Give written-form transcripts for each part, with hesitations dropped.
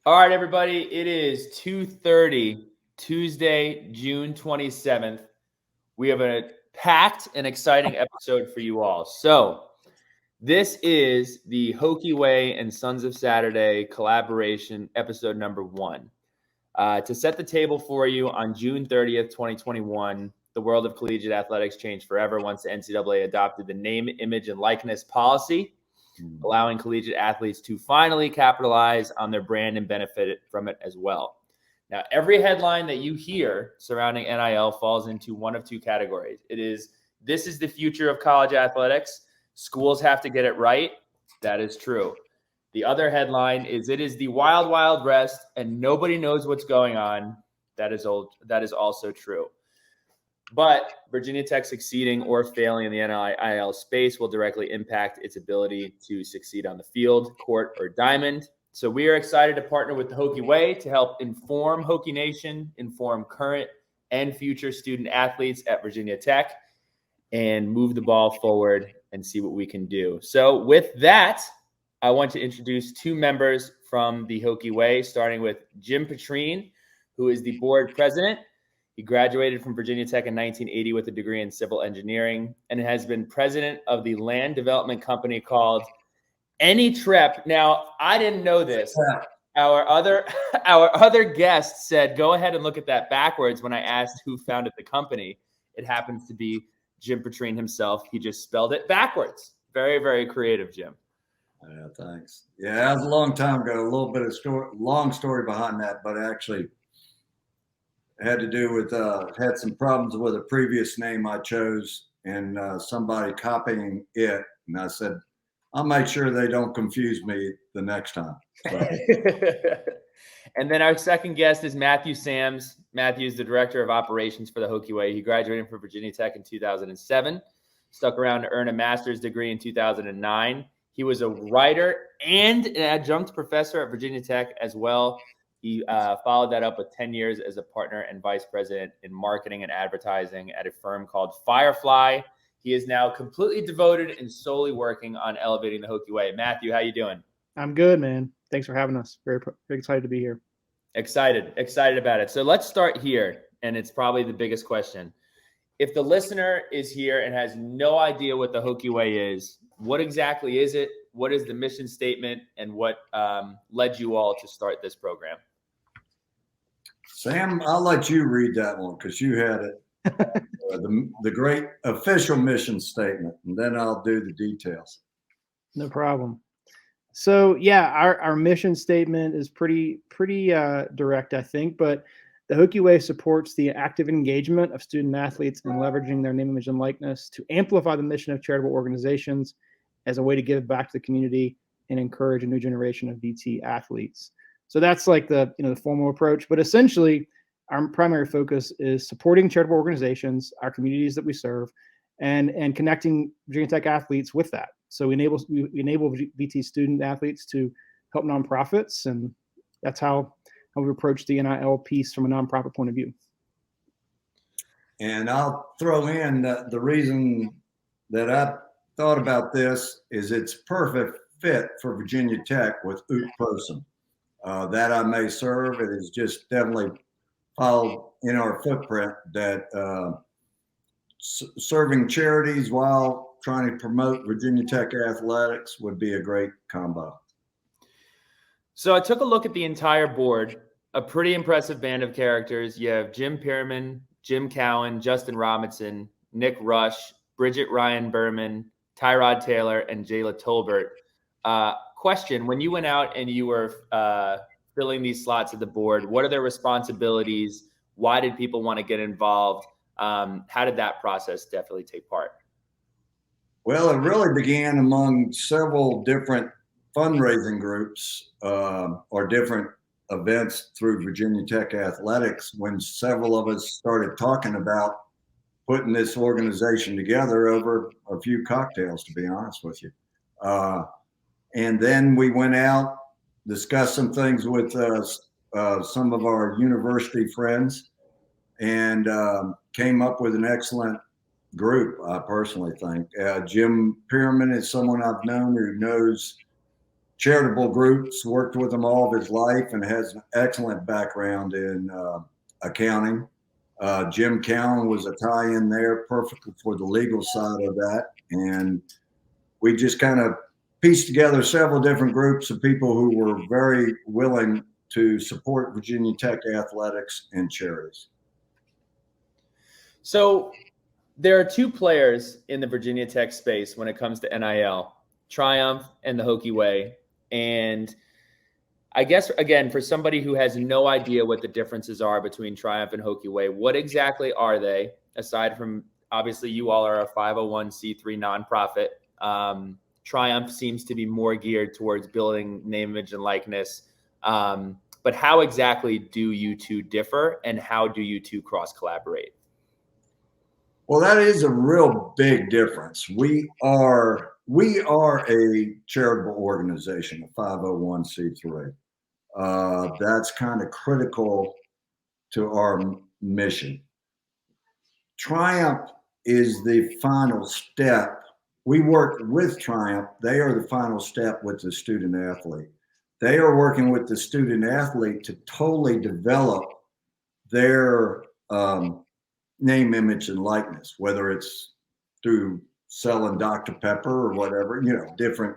All right, everybody. It is 2:30, Tuesday, June 27th. We have a packed and exciting episode for you all. So, this is the Hokie Way and Sons of Saturday collaboration, episode number 1. To set the table for you, on June 30th, 2021, the world of collegiate athletics changed forever once the NCAA adopted the name, image, and likeness policy, allowing collegiate athletes to finally capitalize on their brand and benefit from it as well. Now, every headline that you hear surrounding NIL falls into one of two categories. This is the future of college athletics. Schools have to get it right. That is true. The other headline is it is the wild, wild west, and nobody knows what's going on. That is also true. But Virginia Tech succeeding or failing in the NIL space will directly impact its ability to succeed on the field, court, or diamond. So we are excited to partner with the Hokie Way to help inform Hokie Nation, inform current and future student athletes at Virginia Tech, and move the ball forward and see what we can do. So with that, I want to introduce two members from the Hokie Way, starting with Jim Petrine, who is the board president. He graduated from Virginia Tech in 1980 with a degree in civil engineering and has been president of the land development company called AnyTrep. Now, I didn't know this. Our other guest said, go ahead and look at that backwards when I asked who founded the company. It happens to be Jim Petrine himself. He just spelled it backwards. Very, very creative, Jim. Yeah, thanks. Yeah, that was a long time ago. A little bit of long story behind that, but actually had to do with had some problems with a previous name I chose and somebody copying it, and I said, I'll make sure they don't confuse me the next time. So. And then our second guest is Matthew Sams. Matthew is the director of operations for the Hokie Way. He graduated from Virginia Tech in 2007, stuck around to earn a master's degree in 2009. He was a writer and an adjunct professor at Virginia Tech as well. He followed that up with 10 years as a partner and vice president in marketing and advertising at a firm called Firefly. He is now completely devoted and solely working on elevating the Hokie Way. Matthew, how you doing? I'm good, man. Thanks for having us. Very excited to be here. Excited about it. So let's start here, and it's probably the biggest question. If the listener is here and has no idea what the Hokie Way is, what exactly is it? What is the mission statement, and what led you all to start this program? Sam, I'll let you read that one because you had it. The great official mission statement, and then I'll do the details. No problem. So yeah, our mission statement is pretty direct, I think, but the Hokie Way supports the active engagement of student athletes in leveraging their name, image, and likeness to amplify the mission of charitable organizations as a way to give back to the community and encourage a new generation of VT athletes. So that's like the formal approach, but essentially our primary focus is supporting charitable organizations, our communities that we serve, and connecting Virginia Tech athletes with that. So we enable VT student athletes to help nonprofits, and that's how we approach the NIL piece from a nonprofit point of view. And I'll throw in the reason that I thought about this is it's perfect fit for Virginia Tech with Ut Prosim. That I may serve. It is just definitely followed in our footprint that serving charities while trying to promote Virginia Tech athletics would be a great combo. So I took a look at the entire board, a pretty impressive band of characters. You have Jim Pearman, Jim Cowan, Justin Robinson, Nick Rush, Bridget Ryan Berman, Tyrod Taylor, and Jayla Tolbert. Question, when you went out and you were filling these slots at the board, what are their responsibilities? Why did people want to get involved? How did that process definitely take part? Well, it really began among several different fundraising groups or different events through Virginia Tech athletics when several of us started talking about putting this organization together over a few cocktails, to be honest with you. And then we went out, discussed some things with some of our university friends, and came up with an excellent group, I personally think. Jim Pearman is someone I've known who knows charitable groups, worked with them all of his life, and has an excellent background in accounting. Jim Cowan was a tie-in there, perfect for the legal side of that. And we just kind of pieced together several different groups of people who were very willing to support Virginia Tech athletics and charities. So there are two players in the Virginia Tech space when it comes to NIL, Triumph and the Hokie Way. And I guess, again, for somebody who has no idea what the differences are between Triumph and Hokie Way, what exactly are they, aside from, obviously, you all are a 501c3 nonprofit. Triumph seems to be more geared towards building name, image, and likeness. But how exactly do you two differ, and how do you two cross-collaborate? Well, that is a real big difference. We are a charitable organization, a 501c3. That's kind of critical to our mission. Triumph is the final step. We work with Triumph. They are the final step with the student athlete. They are working with the student athlete to totally develop their name, image, and likeness, whether it's through selling Dr. Pepper or whatever, different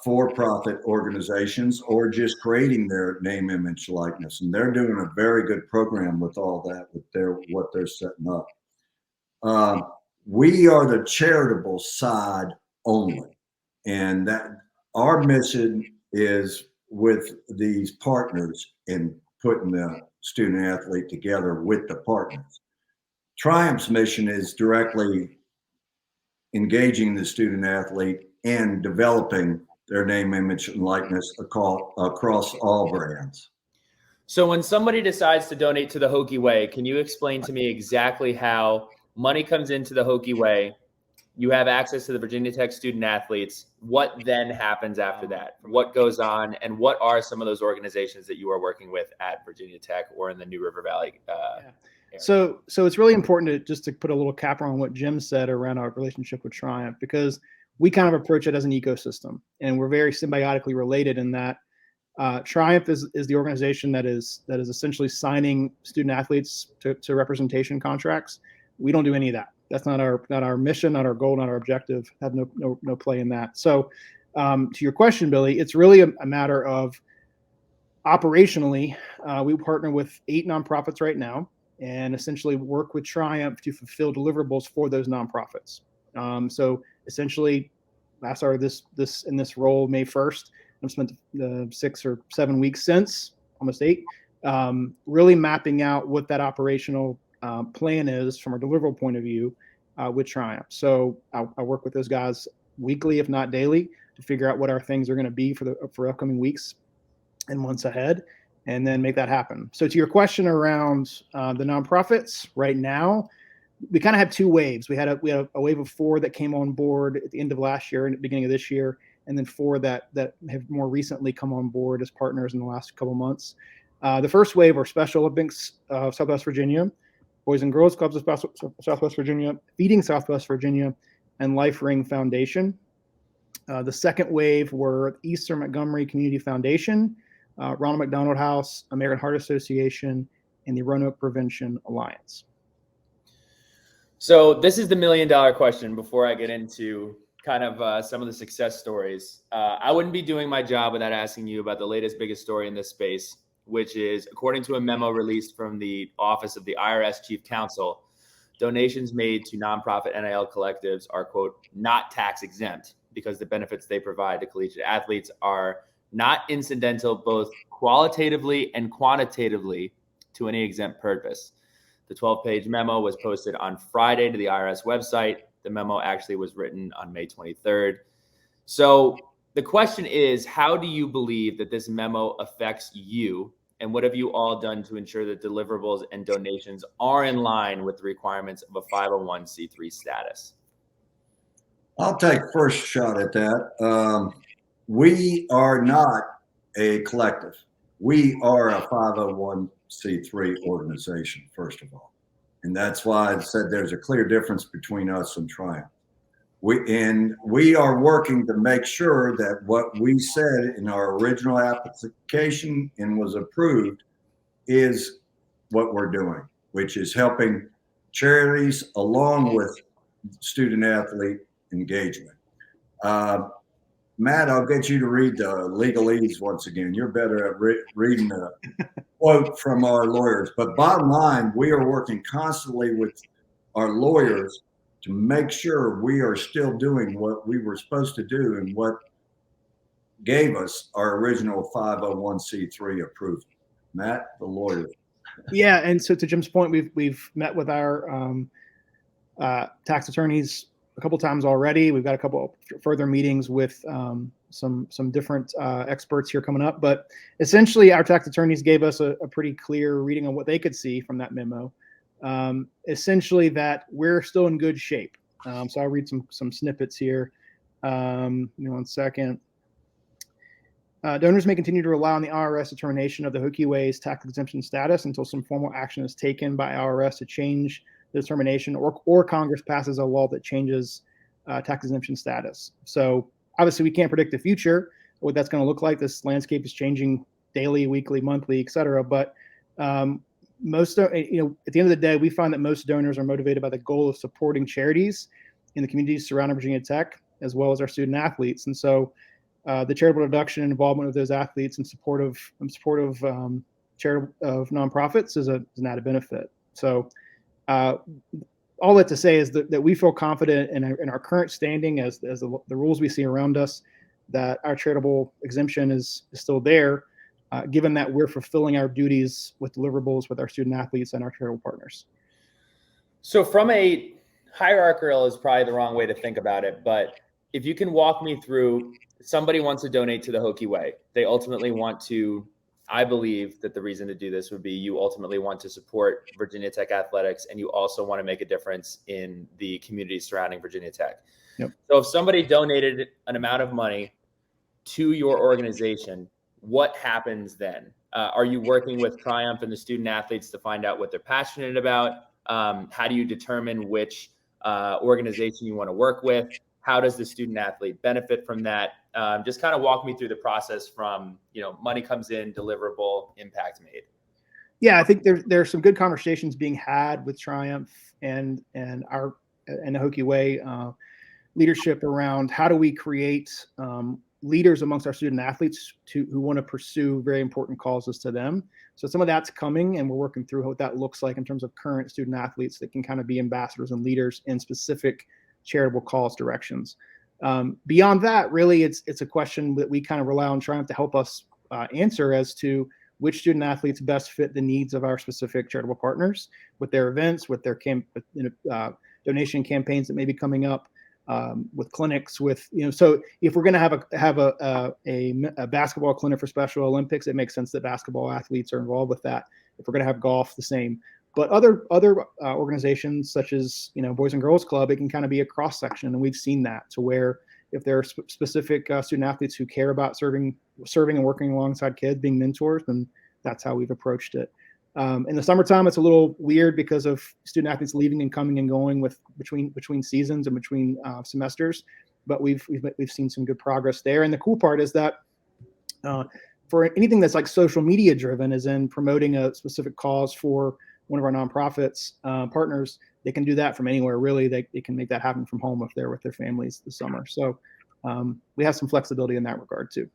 for-profit organizations, or just creating their name, image, likeness. And they're doing a very good program with all that, with what they're setting up. We are the charitable side only, and that our mission is with these partners in putting the student athlete together with the partners. Triumph's mission is directly engaging the student athlete and developing their name, image, and likeness across all brands. So when somebody decides to donate to the Hokie Way, can you explain to me exactly how money comes into the Hokie Way? You have access to the Virginia Tech student athletes. What then happens after that? What goes on, and what are some of those organizations that you are working with at Virginia Tech or in the New River Valley area? So it's really important to put a little capper on what Jim said around our relationship with Triumph, because we kind of approach it as an ecosystem, and we're very symbiotically related in that Triumph is the organization that is essentially signing student athletes to representation contracts. We don't do any of that. That's not our mission, not our goal, not our objective. Have no play in that. So to your question, Billy, it's really a matter of operationally, we partner with 8 nonprofits right now, and essentially work with Triumph to fulfill deliverables for those nonprofits. So essentially, I started in this role May 1st. I've spent 6 or 7 weeks since, almost 8, really mapping out what that operational plan is from a deliverable point of view with Triumph. So I work with those guys weekly, if not daily, to figure out what our things are going to be for upcoming weeks and months ahead, and then make that happen. So to your question around the nonprofits, right now, we kind of have 2 waves. We had a wave of 4 that came on board at the end of last year and at the beginning of this year, and then 4 that have more recently come on board as partners in the last couple months. The first wave are Special Olympics of Southwest Virginia, Boys and Girls Clubs of Southwest Virginia, Feeding Southwest Virginia, and Life Ring Foundation. The second wave were Eastern Montgomery Community Foundation, Ronald McDonald House, American Heart Association, and the Roanoke Prevention Alliance. So this is the $1 million question before I get into kind of some of the success stories. I wouldn't be doing my job without asking you about the latest, biggest story in this space, which is, according to a memo released from the Office of the IRS Chief Counsel, donations made to nonprofit NIL collectives are, quote, not tax exempt because the benefits they provide to collegiate athletes are not incidental, both qualitatively and quantitatively, to any exempt purpose. The 12-page memo was posted on Friday to the IRS website. The memo actually was written on May 23rd. So the question is, how do you believe that this memo affects you? And what have you all done to ensure that deliverables and donations are in line with the requirements of a 501c3 status? I'll take first shot at that. We are not a collective. We are a 501c3 organization, first of all. And that's why I said there's a clear difference between us and Triumph. We are working to make sure that what we said in our original application and was approved is what we're doing, which is helping charities along with student athlete engagement. Matt, I'll get you to read the legalese once again. You're better at reading the quote from our lawyers. But bottom line, we are working constantly with our lawyers to make sure we are still doing what we were supposed to do and what gave us our original 501c3 approval. Matt, the lawyer. Yeah, and so to Jim's point, we've met with our tax attorneys a couple times already. We've got a couple further meetings with some different experts here coming up. But essentially, our tax attorneys gave us a pretty clear reading on what they could see from that memo. Essentially, that we're still in good shape. So I'll read some snippets here. Give me 1 second. Donors may continue to rely on the IRS determination of the Hokie Way's tax exemption status until some formal action is taken by IRS to change the determination, or Congress passes a law that changes tax exemption status. So obviously, we can't predict the future, what that's going to look like. This landscape is changing daily, weekly, monthly, et cetera. But most, at the end of the day, we find that most donors are motivated by the goal of supporting charities in the communities surrounding Virginia Tech, as well as our student athletes. And so the charitable deduction and involvement of those athletes in support of charitable of nonprofits is an added benefit. So all that to say is that we feel confident in our current standing as the rules we see around us, that our charitable exemption is still there, given that we're fulfilling our duties with deliverables with our student athletes and our charitable partners. So from a hierarchical is probably the wrong way to think about it, but if you can walk me through, somebody wants to donate to the Hokie Way. They ultimately want to, I believe that the reason to do this would be you ultimately want to support Virginia Tech athletics, and you also want to make a difference in the community surrounding Virginia Tech. Yep. So if somebody donated an amount of money to your organization, what happens then? Are you working with Triumph and the student athletes to find out what they're passionate about? How do you determine which organization you want to work with? How does the student athlete benefit from that? Just kind of walk me through the process from, money comes in, deliverable, impact made. Yeah, I think there's some good conversations being had with Triumph and the Hokie Way leadership around how do we create leaders amongst our student athletes who want to pursue very important causes to them. So some of that's coming, and we're working through what that looks like in terms of current student athletes that can kind of be ambassadors and leaders in specific charitable cause directions. Beyond that, really, it's a question that we kind of rely on Triumph to help us answer as to which student athletes best fit the needs of our specific charitable partners with their events, with their donation campaigns that may be coming up, with clinics, so if we're going to have a basketball clinic for Special Olympics, it makes sense that basketball athletes are involved with that. If we're going to have golf, the same. But other organizations such as Boys and Girls Club, it can kind of be a cross section, and we've seen that to where if there are specific student athletes who care about serving and working alongside kids, being mentors, then that's how we've approached it. In the summertime, it's a little weird because of student athletes leaving and coming and going between seasons and between semesters. But we've seen some good progress there. And the cool part is that for anything that's like social media driven, as in promoting a specific cause for one of our nonprofits partners, they can do that from anywhere. Really, they can make that happen from home if they're with their families this summer. So we have some flexibility in that regard too.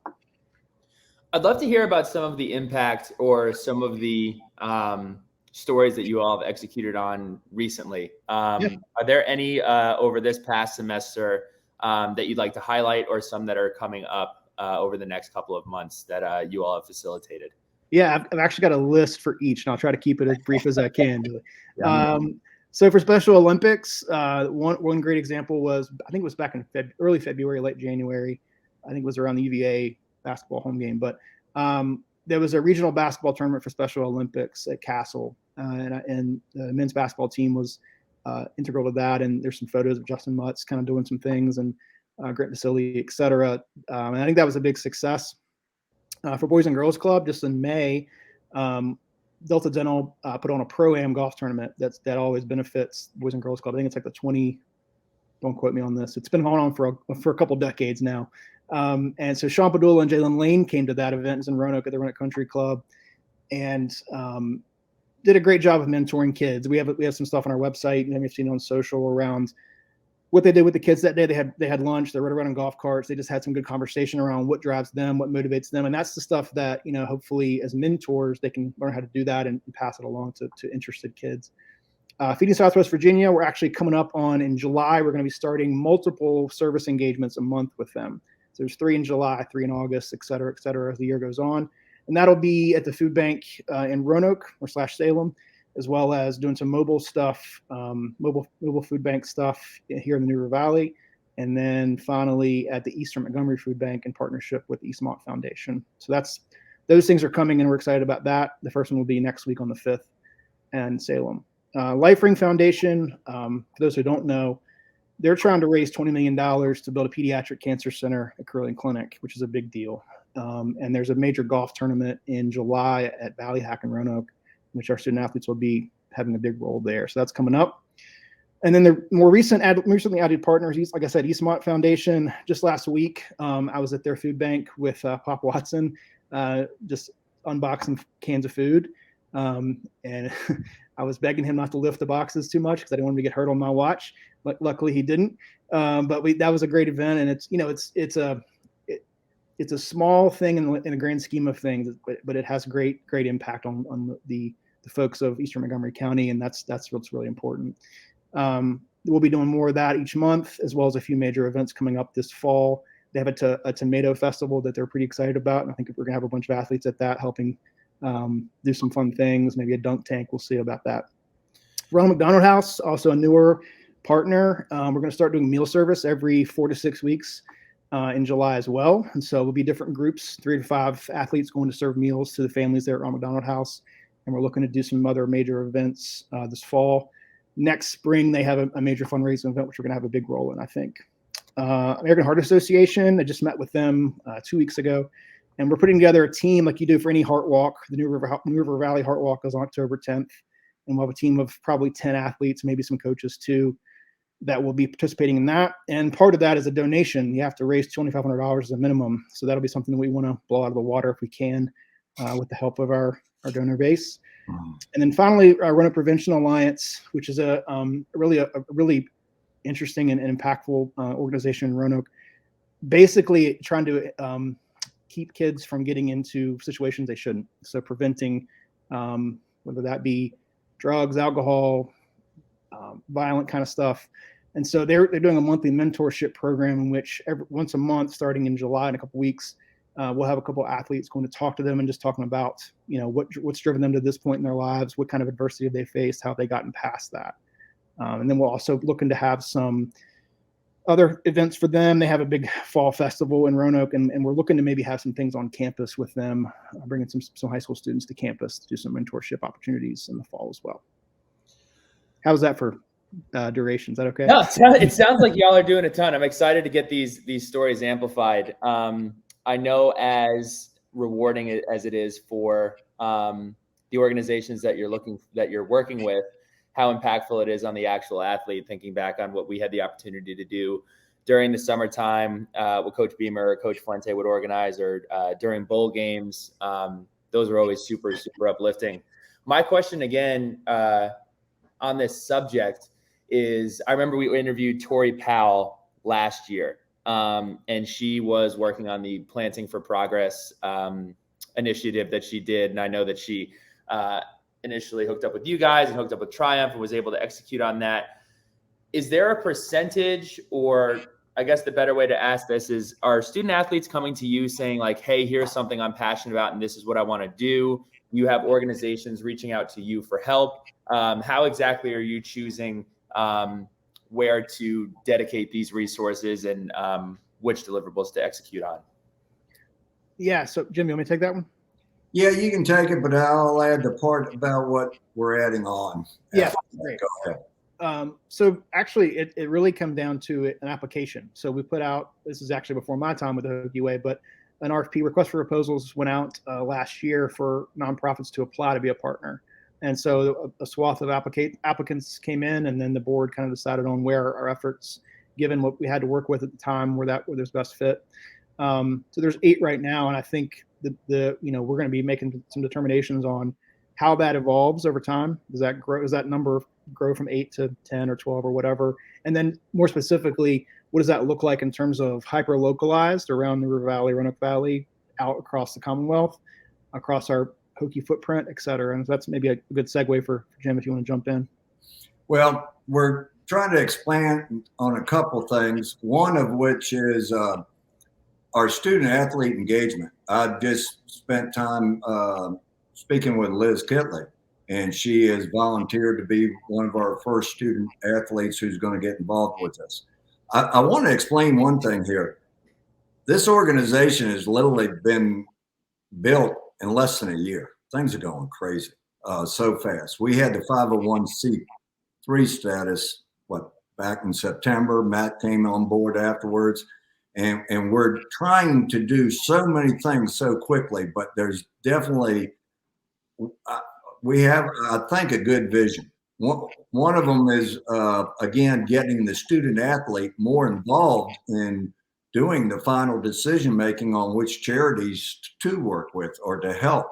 I'd love to hear about some of the impact or some of the stories that you all have executed on recently. Are there any over this past semester that you'd like to highlight, or some that are coming up over the next couple of months that you all have facilitated? Yeah, I've actually got a list for each, and I'll try to keep it as brief as I can. So for Special Olympics, one great example was, I think it was back in early February, late January. I think it was around the UVA basketball home game, but there was a regional basketball tournament for Special Olympics at Castle, and the men's basketball team was integral to that. And there's some photos of Justin Mutz kind of doing some things, and Grant Vasily, et cetera. And I think that was a big success. For Boys and Girls Club, just in May, Delta Dental put on a Pro-Am golf tournament that always benefits Boys and Girls Club. I think it's like the Don't quote me on this. It's been going on for a couple decades now. And so Sean Padula and Jalen Lane came to that event in Roanoke at the Roanoke Country Club, and did a great job of mentoring kids. We have some stuff on our website, and we've seen on social around what they did with the kids that day. They had lunch. They rode around in golf carts. They just had some good conversation around what drives them, what motivates them, and that's the stuff that, you know, hopefully as mentors they can learn how to do that and pass it along to interested kids. Feeding Southwest Virginia, we're actually coming up on in July. We're going to be starting multiple service engagements a month with them. So there's 3 in July, 3 in August, et cetera, as the year goes on. And that'll be at the food bank in Roanoke or /Salem, as well as doing some mobile stuff, mobile food bank stuff here in the New River Valley. And then finally at the Eastern Montgomery Food Bank in partnership with the Eastmont Foundation. So those things are coming, and we're excited about that. The first one will be next week on the 5th and Salem. Life Ring Foundation, for those who don't know, they're trying to raise $20 million to build a pediatric cancer center at Curling Clinic, which is a big deal. And there's a major golf tournament in July at Valley Hack in Roanoke, which our student athletes will be having a big role there. So that's coming up. And then the more recently added partners, like I said, Eastmont Foundation. Just last week, I was at their food bank with Pop Watson, just unboxing cans of food. And I was begging him not to lift the boxes too much because I didn't want him to get hurt on my watch. But luckily he didn't. But that was a great event, and it's a small thing in the grand scheme of things, but it has great impact on the folks of Eastern Montgomery County, and that's what's really important. We'll be doing more of that each month, as well as a few major events coming up this fall. They have a tomato festival that they're pretty excited about, and I think we're gonna have a bunch of athletes at that helping do some fun things, maybe a dunk tank. We'll see about that. Ronald McDonald House, also a newer partner. We're going to start doing meal service every 4 to 6 weeks in July as well. And so it'll be different groups, 3 to 5 athletes going to serve meals to the families there at Ronald McDonald House. And we're looking to do some other major events this fall. Next spring, they have a major fundraising event, which we're going to have a big role in, I think. American Heart Association, I just met with them 2 weeks ago. And we're putting together a team like you do for any Heart Walk. The New River Valley Heart Walk is on October 10th. And we'll have a team of probably 10 athletes, maybe some coaches too, that will be participating in that. And part of that is a donation. You have to raise $2,500 as a minimum. So that'll be something that we want to blow out of the water if we can with the help of our donor base. And then finally, our Roanoke Prevention Alliance, which is a really interesting and impactful organization in Roanoke, basically trying to keep kids from getting into situations they shouldn't. So preventing, whether that be drugs, alcohol, violent kind of stuff. And so they're doing a monthly mentorship program in which once a month, starting in July in a couple weeks, we'll have a couple of athletes going to talk to them and just talking about, what's driven them to this point in their lives, what kind of adversity they faced, how they gotten past that. And then we're also looking to have some other events for them. They have a big fall festival in Roanoke, and we're looking to maybe have some things on campus with them, bringing some high school students to campus to do some mentorship opportunities in the fall as well. How's that for duration? Is that okay? No, it sounds like y'all are doing a ton. I'm excited to get these stories amplified. I know as rewarding as it is for the organizations that you're working with, how impactful it is on the actual athlete, thinking back on what we had the opportunity to do during the summertime, what Coach Beamer or Coach Fuente would organize, or during bowl games. Those are always super, super uplifting. My question again on this subject is, I remember we interviewed Tori Powell last year, and she was working on the Planting for Progress initiative that she did. And I know that she initially hooked up with you guys and hooked up with Triumph and was able to execute on that. Is there a percentage, or I guess the better way to ask this is, are student athletes coming to you saying like, hey, here's something I'm passionate about and this is what I want to do? You have organizations reaching out to you for help. How exactly are you choosing where to dedicate these resources and which deliverables to execute on? Yeah. So Jim, you want me to take that one? Yeah, you can take it, but I'll add the part about what we're adding on. Yeah, great. Go ahead. So actually, it really comes down to an application. So we put out, this is actually before my time with the Hokie Way, but an RFP, request for proposals, went out last year for nonprofits to apply to be a partner. And so a swath of applicants came in, and then the board kind of decided on where our efforts given what we had to work with at the time, where there's best fit. So there's 8 right now, and I think we're going to be making some determinations on how that evolves over time. Does that grow? Does that number grow from 8 to 10 or 12 or whatever? And then more specifically, what does that look like in terms of hyper localized around the River Valley, Roanoke Valley, out across the Commonwealth, across our Hokie footprint, et cetera? And that's maybe a good segue for Jim, if you want to jump in. Well, we're trying to expand on a couple things, one of which is our student athlete engagement. I just spent time speaking with Liz Kitley, and she has volunteered to be one of our first student athletes who's going to get involved with us. I want to explain one thing here. This organization has literally been built in less than a year. Things are going crazy so fast. We had the 501c3 status, back in September. Matt came on board afterwards. And we're trying to do so many things so quickly, but there's definitely, we have, I think, a good vision. One of them is, again, getting the student athlete more involved in doing the final decision making on which charities to work with or to help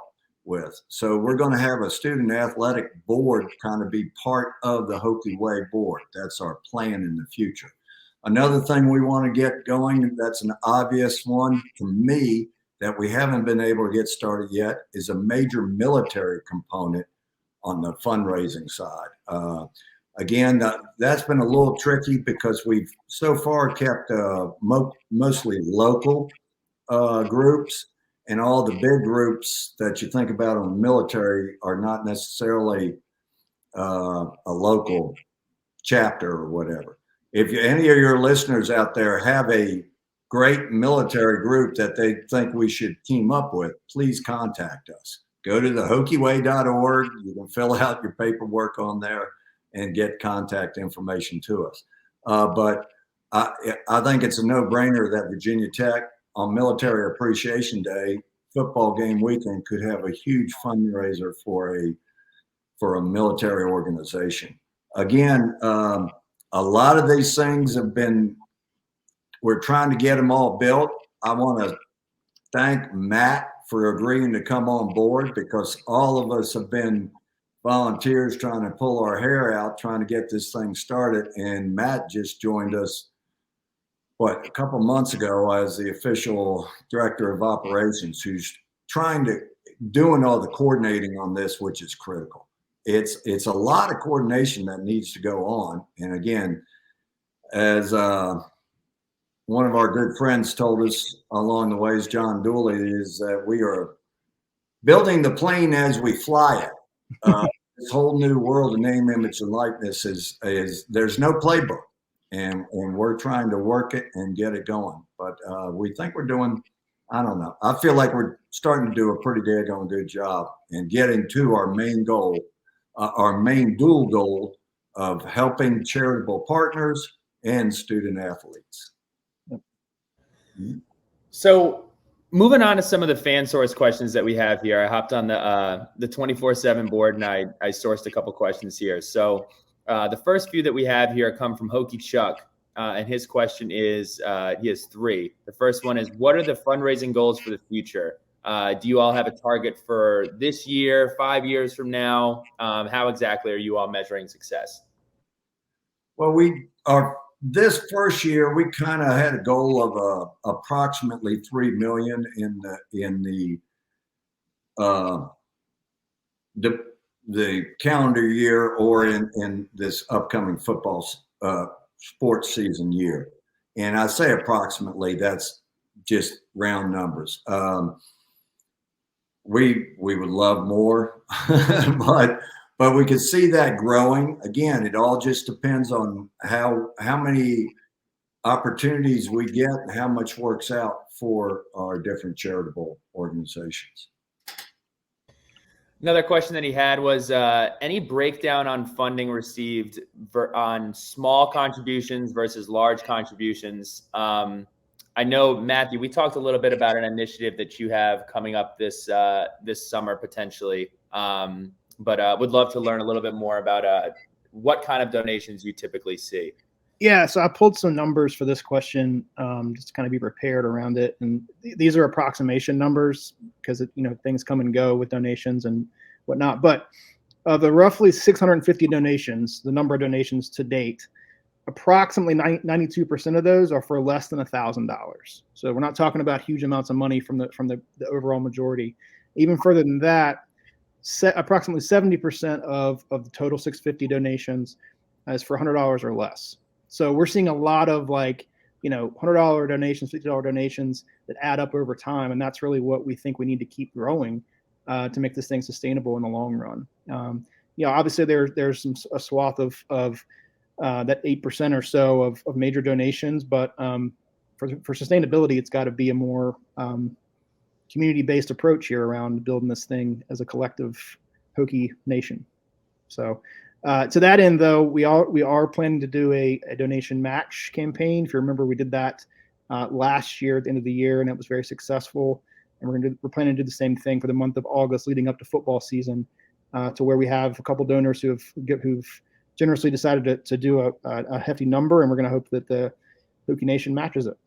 with. So we're going to have a student athletic board kind of be part of the Hokie Way board. That's our plan in the future. Another thing we want to get going, that's an obvious one to me that we haven't been able to get started yet, is a major military component on the fundraising side. Again, that's been a little tricky because we've so far kept mostly local groups, and all the big groups that you think about on the military are not necessarily a local chapter or whatever. If any of your listeners out there have a great military group that they think we should team up with, please contact us. Go to the hokieway.org. You can fill out your paperwork on there and get contact information to us. But I think it's a no-brainer that Virginia Tech on Military Appreciation Day, football game weekend, could have a huge fundraiser for a military organization. Again, a lot of these things we're trying to get them all built. I want to thank Matt for agreeing to come on board, because all of us have been volunteers trying to pull our hair out, trying to get this thing started. And Matt just joined us, a couple months ago as the official director of operations, who's doing all the coordinating on this, which is critical. It's a lot of coordination that needs to go on. And again, as one of our good friends told us along the ways, John Dooley, is that we are building the plane as we fly it. This whole new world of name, image, and likeness is there's no playbook, and we're trying to work it and get it going. But we think we're doing, I don't know. I feel like we're starting to do a pretty daggone good job in getting to our main goal, our main dual goal of helping charitable partners and student athletes. So moving on to some of the fan source questions that we have here, I hopped on the 24/7 board and I sourced a couple questions here. So the first few that we have here come from Hokie Chuck, and his question is, he has 3. The first one is, what are the fundraising goals for the future? Do you all have a target for this year, 5 years from now? How exactly are you all measuring success? Well, this first year, we kind of had a goal of approximately $3 million in the calendar year, or in this upcoming football sports season year. And I say approximately, that's just round numbers. We would love more, but we could see that growing. Again, it all just depends on how many opportunities we get and how much works out for our different charitable organizations. Another question that he had was, any breakdown on funding received on small contributions versus large contributions? I know, Matthew, we talked a little bit about an initiative that you have coming up this summer potentially, but would love to learn a little bit more about what kind of donations you typically see. Yeah, so I pulled some numbers for this question, just to kind of be prepared around it. And these are approximation numbers because things come and go with donations and whatnot. But of the roughly 650 donations, the number of donations to date, approximately 92% of those are for less than $1,000. So we're not talking about huge amounts of money from the overall majority. Even further than that, approximately 70% of the total 650 donations is for $100 or less. So we're seeing a lot of $100 donations, $50 donations that add up over time, and that's really what we think we need to keep growing to make this thing sustainable in the long run. Obviously there's a swath of that 8% or so of major donations, but for sustainability, it's got to be a more community-based approach here around building this thing as a collective Hokie nation. So to that end, though, we are planning to do a donation match campaign. If you remember, we did that last year at the end of the year, and it was very successful. And we're planning to do the same thing for the month of August leading up to football season, to where we have a couple donors who've generously decided to do a hefty number, and we're going to hope that the Hokie Nation matches it.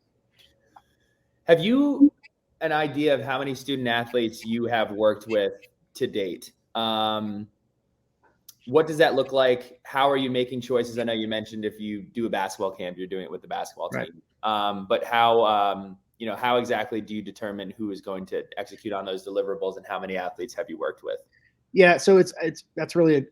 Have you an idea of how many student athletes you have worked with to date? What does that look like? How are you making choices? I know you mentioned if you do a basketball camp, you're doing it with the basketball team. Right. But how exactly do you determine who is going to execute on those deliverables, and how many athletes have you worked with? Yeah, so that's really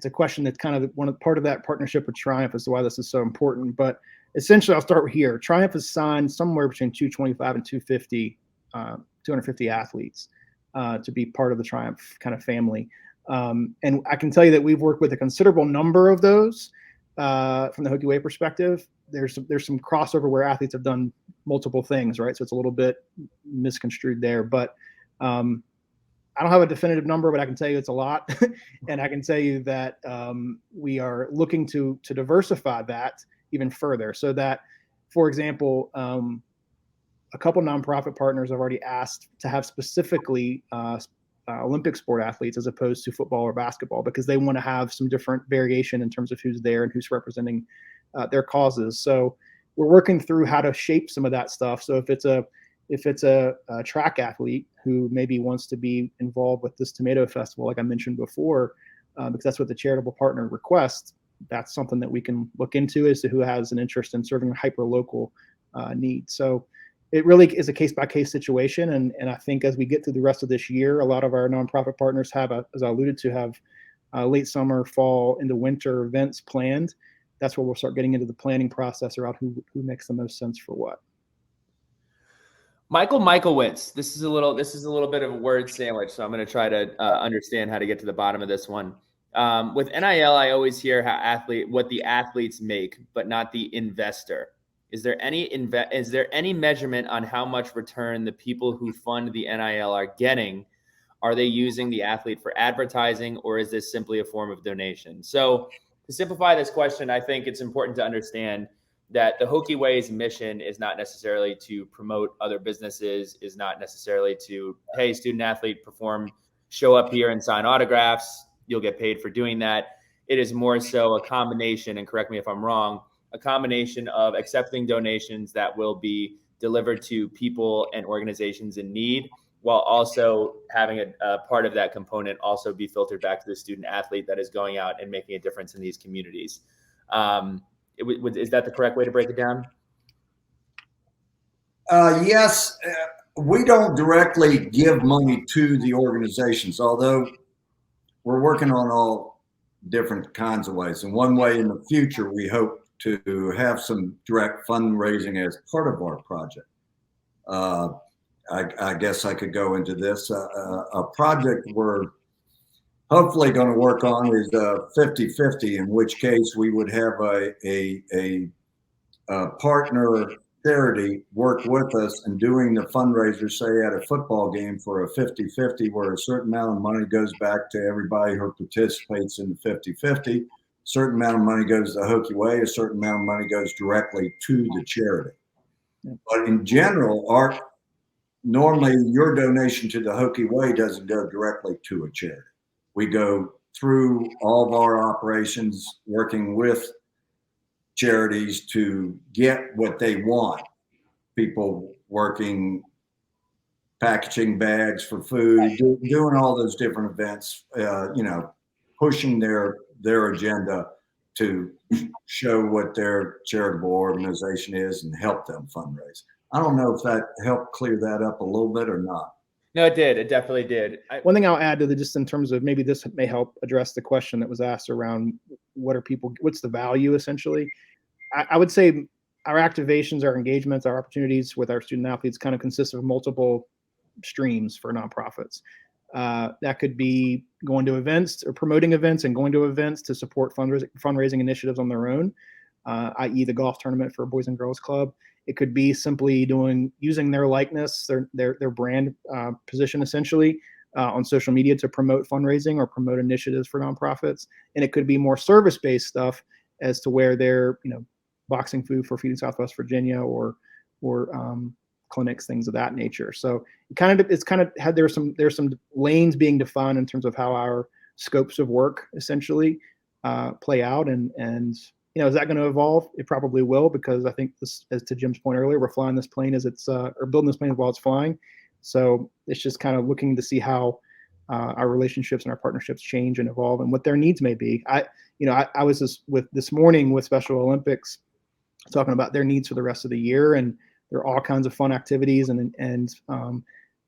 a question that's kind of part of that partnership with Triumph as to why this is so important. But essentially, I'll start here. Triumph has signed somewhere between 225 and 250 athletes to be part of the Triumph kind of family. And I can tell you that we've worked with a considerable number of those from the Hokie Way perspective. There's some crossover where athletes have done multiple things, right? So it's a little bit misconstrued there. But I don't have a definitive number, but I can tell you it's a lot. And I can tell you that we are looking to diversify that even further, so that, for example, a couple nonprofit partners have already asked to have specifically Olympic sport athletes as opposed to football or basketball, because they want to have some different variation in terms of who's there and who's representing their causes. So we're working through how to shape some of that stuff. So if it's a track athlete who maybe wants to be involved with this tomato festival, like I mentioned before, because that's what the charitable partner requests, that's something that we can look into as to who has an interest in serving a hyper-local need. So it really is a case-by-case situation. And I think as we get through the rest of this year, a lot of our nonprofit partners have, as I alluded to, have late summer, fall, into winter events planned. That's where we'll start getting into the planning process around who makes the most sense for what. Michael Wentz. This is a little bit of a word sandwich, so I'm going to try to understand how to get to the bottom of this one. With NIL, I always hear what the athletes make, but not the investor. Is there any measurement on how much return the people who fund the NIL are getting? Are they using the athlete for advertising, or is this simply a form of donation? So to simplify this question, I think it's important to understand that the Hokie Way's mission is not necessarily to promote other businesses, is not necessarily to, hey, student athlete, show up here and sign autographs. You'll get paid for doing that. It is more so a combination, and correct me if I'm wrong, a combination of accepting donations that will be delivered to people and organizations in need, while also having a part of that component also be filtered back to the student athlete that is going out and making a difference in these communities. Is that the correct way to break it down? Yes. We don't directly give money to the organizations, although we're working on all different kinds of ways. And one way in the future, we hope to have some direct fundraising as part of our project. I guess I could go into this. A project we're hopefully going to work on is 50-50, in which case we would have a partner charity work with us and doing the fundraiser, say at a football game, for a 50-50, where a certain amount of money goes back to everybody who participates in the 50-50. Certain amount of money goes to the Hokie Way, a certain amount of money goes directly to the charity. But in general, normally your donation to the Hokie Way doesn't go directly to a charity. We go through all of our operations working with charities to get what they want. People working, packaging bags for food, doing all those different events, pushing their agenda to show what their charitable organization is and help them fundraise. I don't know if that helped clear that up a little bit or not. No, it did. It definitely did. One thing I'll add to just in terms of maybe this may help address the question that was asked around what's the value essentially. I would say our activations, our engagements, our opportunities with our student athletes kind of consist of multiple streams for nonprofits. That could be going to events or promoting events and going to events to support fundraising initiatives on their own, i.e. the golf tournament for Boys and Girls Club. It could be simply using their likeness, their brand position essentially on social media to promote fundraising or promote initiatives for nonprofits. And it could be more service-based stuff as to where they're, boxing food for Feeding Southwest Virginia or clinics, things of that nature. So there's some lanes being defined in terms of how our scopes of work essentially play out, and is that going to evolve? It probably will, because I think this, as to Jim's point earlier, we're flying this plane or building this plane while it's flying. So it's just kind of looking to see how our relationships and our partnerships change and evolve and what their needs may be. I was this morning with Special Olympics talking about their needs for the rest of the year, and there are all kinds of fun activities and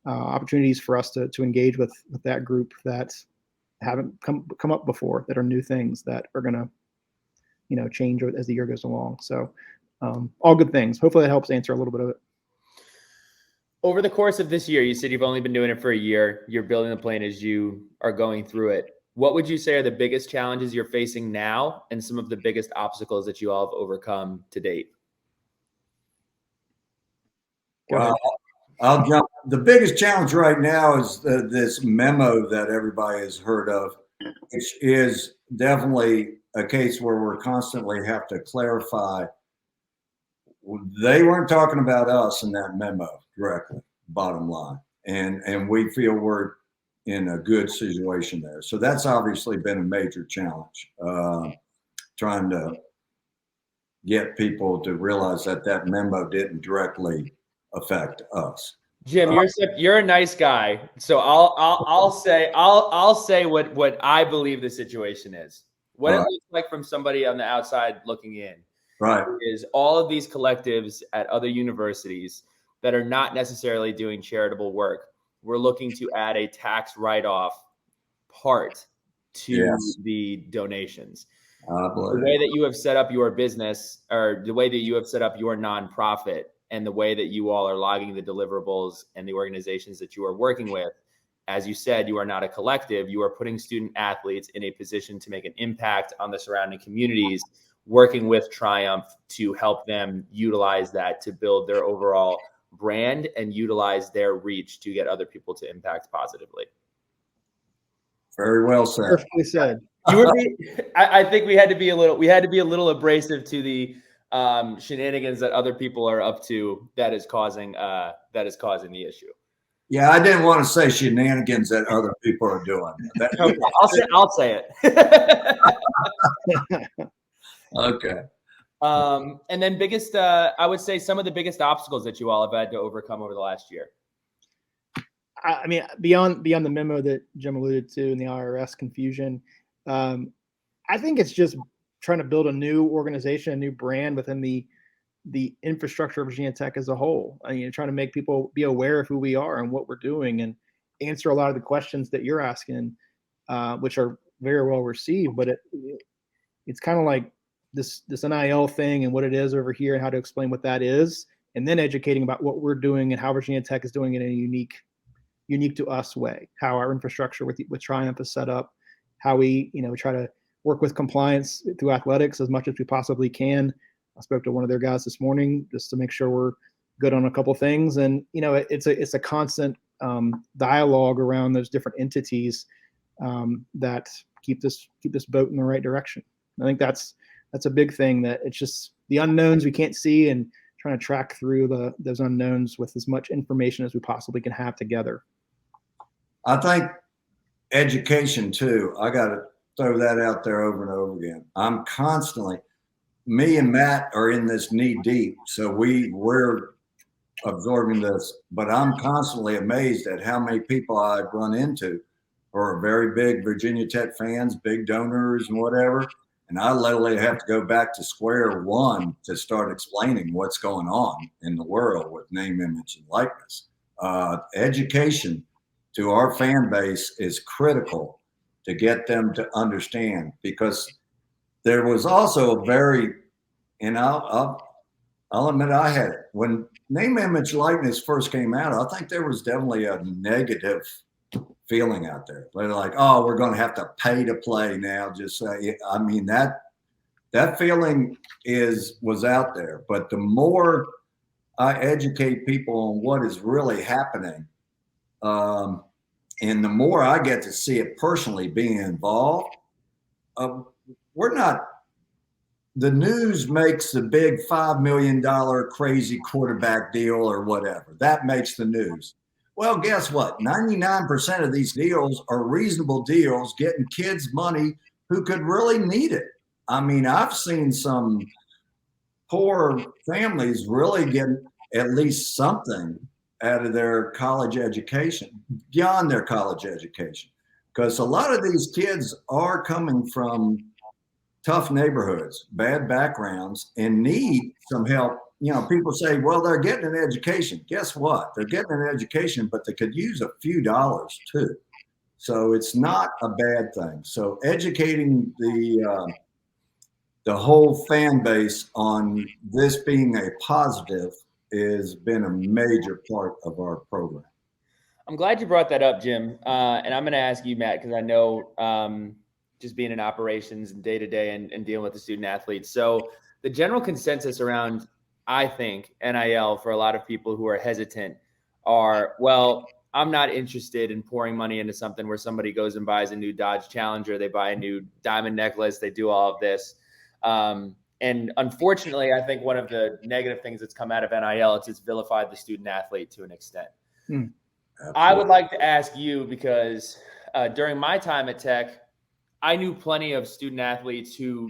opportunities for us to engage with that group that haven't come up before, that are new things that are going to change as the year goes along. So all good things. Hopefully that helps answer a little bit of it. Over the course of this year, you said you've only been doing it for a year. You're building the plane as you are going through it. What would you say are the biggest challenges you're facing now and some of the biggest obstacles that you all have overcome to date? I'll jump. The biggest challenge right now is this memo that everybody has heard of, which is definitely a case where we're constantly have to clarify. They weren't talking about us in that memo directly, bottom line. And we feel we're in a good situation there. So that's obviously been a major challenge, trying to get people to realize that memo didn't directly affect us. Jim, you're a nice guy, so I'll say what I believe the situation is. What it looks like from somebody on the outside looking in, right, is all of these collectives at other universities that are not necessarily doing charitable work. We're looking to add a tax write-off part to the donations. The way that you have set up your business, or the way that you have set up your nonprofit, and the way that you all are logging the deliverables and the organizations that you are working with, as you said, you are not a collective. You are putting student athletes in a position to make an impact on the surrounding communities, working with Triumph to help them utilize that to build their overall brand and utilize their reach to get other people to impact positively. Very well said. Perfectly said. I think we had to be a little abrasive to the shenanigans that other people are up to that is causing the issue. Yeah, I didn't want to say shenanigans that other people are doing. Okay, I'll say it. Okay. And then I would say some of the biggest obstacles that you all have had to overcome over the last year. I mean, beyond the memo that Jim alluded to and the IRS confusion, I think it's just trying to build a new organization, a new brand within the infrastructure of Virginia Tech as a whole. I mean, trying to make people be aware of who we are and what we're doing, and answer a lot of the questions that you're asking, which are very well received. But it's kind of like this NIL thing and what it is over here and how to explain what that is, and then educating about what we're doing and how Virginia Tech is doing it in a unique to us way, how our infrastructure with Triumph is set up, how we try to work with compliance through athletics as much as we possibly can. I spoke to one of their guys this morning just to make sure we're good on a couple of things, and it's a constant dialogue around those different entities that keep this boat in the right direction. I think that's a big thing, that it's just the unknowns we can't see, and trying to track through those unknowns with as much information as we possibly can have together. I think education too. I got to throw that out there over and over again. I'm constantly, me and Matt are in this knee deep, so we're absorbing this. But I'm constantly amazed at how many people I've run into who are very big Virginia Tech fans, big donors, and whatever. And I literally have to go back to square one to start explaining what's going on in the world with name, image, and likeness. Education to our fan base is critical to get them to understand, because there was also a very, and I'll admit I had it. When name, image, likeness first came out, I think there was definitely a negative feeling out there. They're like, oh, we're going to have to pay to play now. Just I mean, that feeling was out there. But the more I educate people on what is really happening, and the more I get to see it personally being involved, we're not. The news makes the big $5 million crazy quarterback deal or whatever. That makes the news. Well, guess what? 99% of these deals are reasonable deals, getting kids money who could really need it. I mean, I've seen some poor families really get at least something out of their college education, beyond their college education. Because a lot of these kids are coming from tough neighborhoods, bad backgrounds, and need some help. You know, people say, well, they're getting an education. Guess what? They're getting an education, but they could use a few dollars too. So it's not a bad thing. So educating the whole fan base on this being a positive has been a major part of our program. I'm glad you brought that up, Jim. And I'm going to ask you, Matt, because I know just being in operations and day-to-day and dealing with the student athletes. So the general consensus around, I think, NIL for a lot of people who are hesitant are, well, I'm not interested in pouring money into something where somebody goes and buys a new Dodge Challenger, they buy a new diamond necklace, they do all of this. And unfortunately, I think one of the negative things that's come out of NIL is it's vilified the student athlete to an extent. I would like to ask you, because during my time at Tech, I knew plenty of student athletes who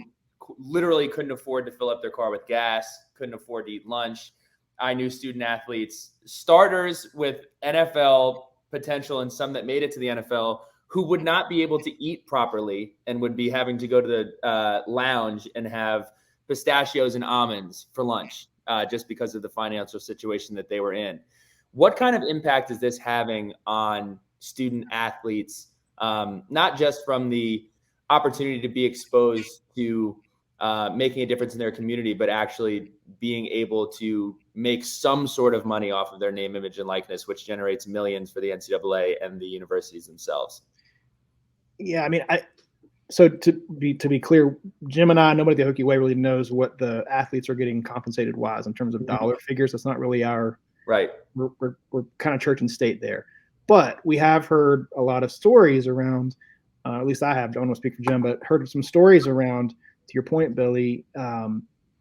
literally couldn't afford to fill up their car with gas, couldn't afford to eat lunch. I knew student athletes, starters with NFL potential and some that made it to the NFL, who would not be able to eat properly and would be having to go to the lounge and have pistachios and almonds for lunch just because of the financial situation that they were in. What kind of impact is this having on student athletes, not just from the opportunity to be exposed to making a difference in their community, but actually being able to make some sort of money off of their name, image, and likeness, which generates millions for the NCAA and the universities themselves? Yeah, I mean, so to be clear, Jim and I, nobody at the Hokie Way really knows what the athletes are getting compensated wise in terms of dollar figures. That's not really our right. We're kind of church and state there, but we have heard a lot of stories around. At least I have. Don't want to speak for Jim, but heard some stories around. To your point, Billy,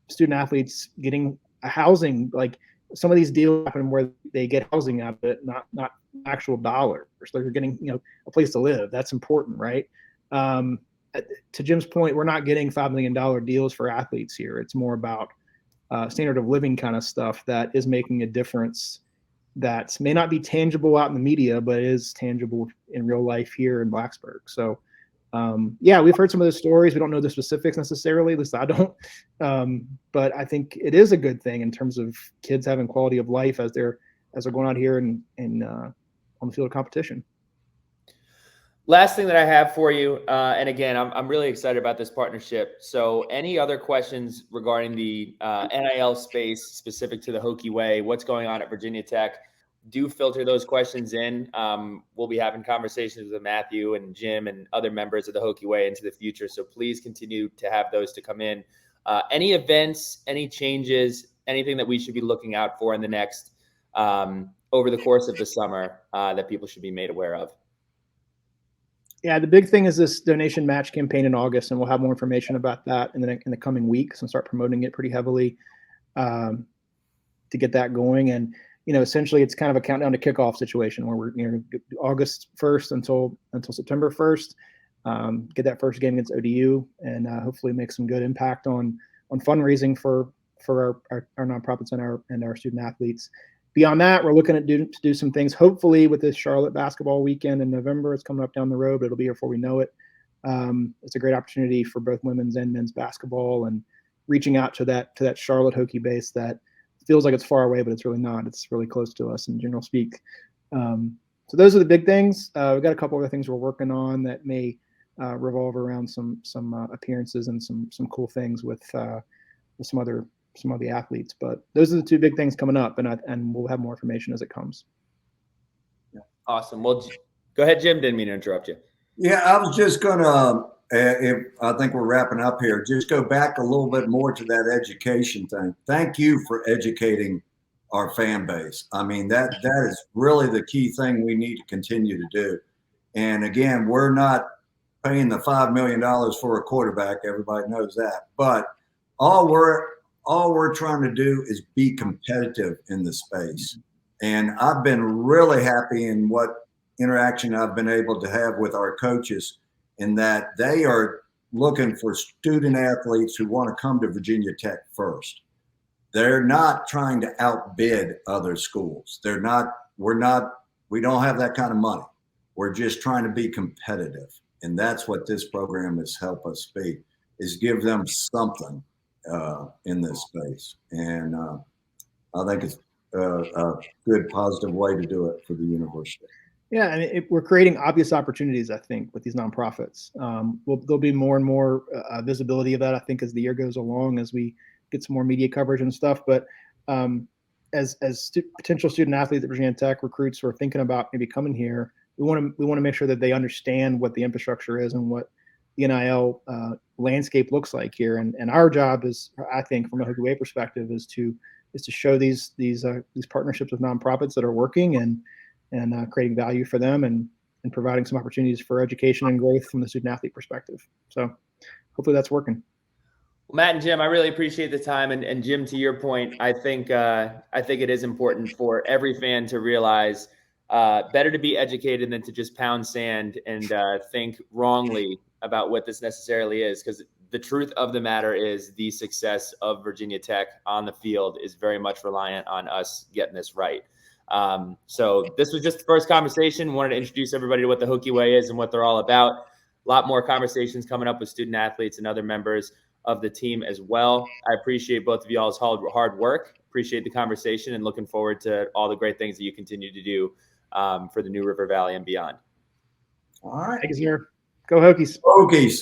student athletes getting a housing. Like some of these deals happen where they get housing out of it, not actual dollars. So they're getting a place to live. That's important, right? To Jim's point, we're not getting $5 million deals for athletes here. It's more about standard of living kind of stuff that is making a difference that may not be tangible out in the media, but is tangible in real life here in Blacksburg. So, yeah, we've heard some of those stories. We don't know the specifics necessarily, at least I don't. But I think it is a good thing in terms of kids having quality of life as they're going out here and on the field of competition. Last thing that I have for you, and again, I'm really excited about this partnership. So any other questions regarding the NIL space specific to the Hokie Way, what's going on at Virginia Tech, do filter those questions in. We'll be having conversations with Matthew and Jim and other members of the Hokie Way into the future. So please continue to have those to come in. Any events, any changes, anything that we should be looking out for in the next, over the course of the summer that people should be made aware of? Yeah, the big thing is this donation match campaign in August, and we'll have more information about that in the coming weeks and start promoting it pretty heavily to get that going. And essentially, it's kind of a countdown to kickoff situation where we're August 1st until September 1st. Get that first game against ODU, and hopefully make some good impact on fundraising for our nonprofits and our student athletes. Beyond that, we're looking at to do some things, hopefully with this Charlotte basketball weekend in November. It's coming up down the road, but it'll be here before we know it. It's a great opportunity for both women's and men's basketball, and reaching out to that Charlotte Hokie base that feels like it's far away, but it's really not. It's really close to us in general speak. So those are the big things. We've got a couple other things we're working on that may revolve around some appearances and some cool things with some of the athletes. But those are the two big things coming up, and we'll have more information as it comes. Awesome. Well, go ahead, Jim. Didn't mean to interrupt you. Yeah, I was just gonna. If I think we're wrapping up here, just go back a little bit more to that education thing. Thank you for educating our fan base. I mean, that is really the key thing we need to continue to do. And again, we're not paying the $5 million for a quarterback. Everybody knows that. But all we're trying to do is be competitive in the space. And I've been really happy in what interaction I've been able to have with our coaches, in that they are looking for student athletes who want to come to Virginia Tech first. They're not trying to outbid other schools. We don't have that kind of money. We're just trying to be competitive. And that's what this program has helped us be, is give them something in this space. And I think it's a good, positive way to do it for the university. Yeah, I mean, we're creating obvious opportunities, I think, with these nonprofits. There'll be more and more visibility of that, I think, as the year goes along, as we get some more media coverage and stuff. But as potential student athletes at Virginia Tech, recruits who are thinking about maybe coming here, we want to make sure that they understand what the infrastructure is and what the NIL landscape looks like here. And our job is, I think, from a Hokie Way perspective, is to show these partnerships with nonprofits that are working and creating value for them and providing some opportunities for education and growth from the student athlete perspective. So hopefully that's working. Well, Matt and Jim, I really appreciate the time. And Jim, to your point, I think it is important for every fan to realize better to be educated than to just pound sand and think wrongly about what this necessarily is. Because the truth of the matter is the success of Virginia Tech on the field is very much reliant on us getting this right. So this was just the first conversation. Wanted to introduce everybody to what the Hokie Way is and what they're all about. A lot more conversations coming up with student athletes and other members of the team as well. I appreciate both of y'all's hard work. Appreciate the conversation and looking forward to all the great things that you continue to do for the New River Valley and beyond. All right. Thank you, sir. Go Hokies. Hokies.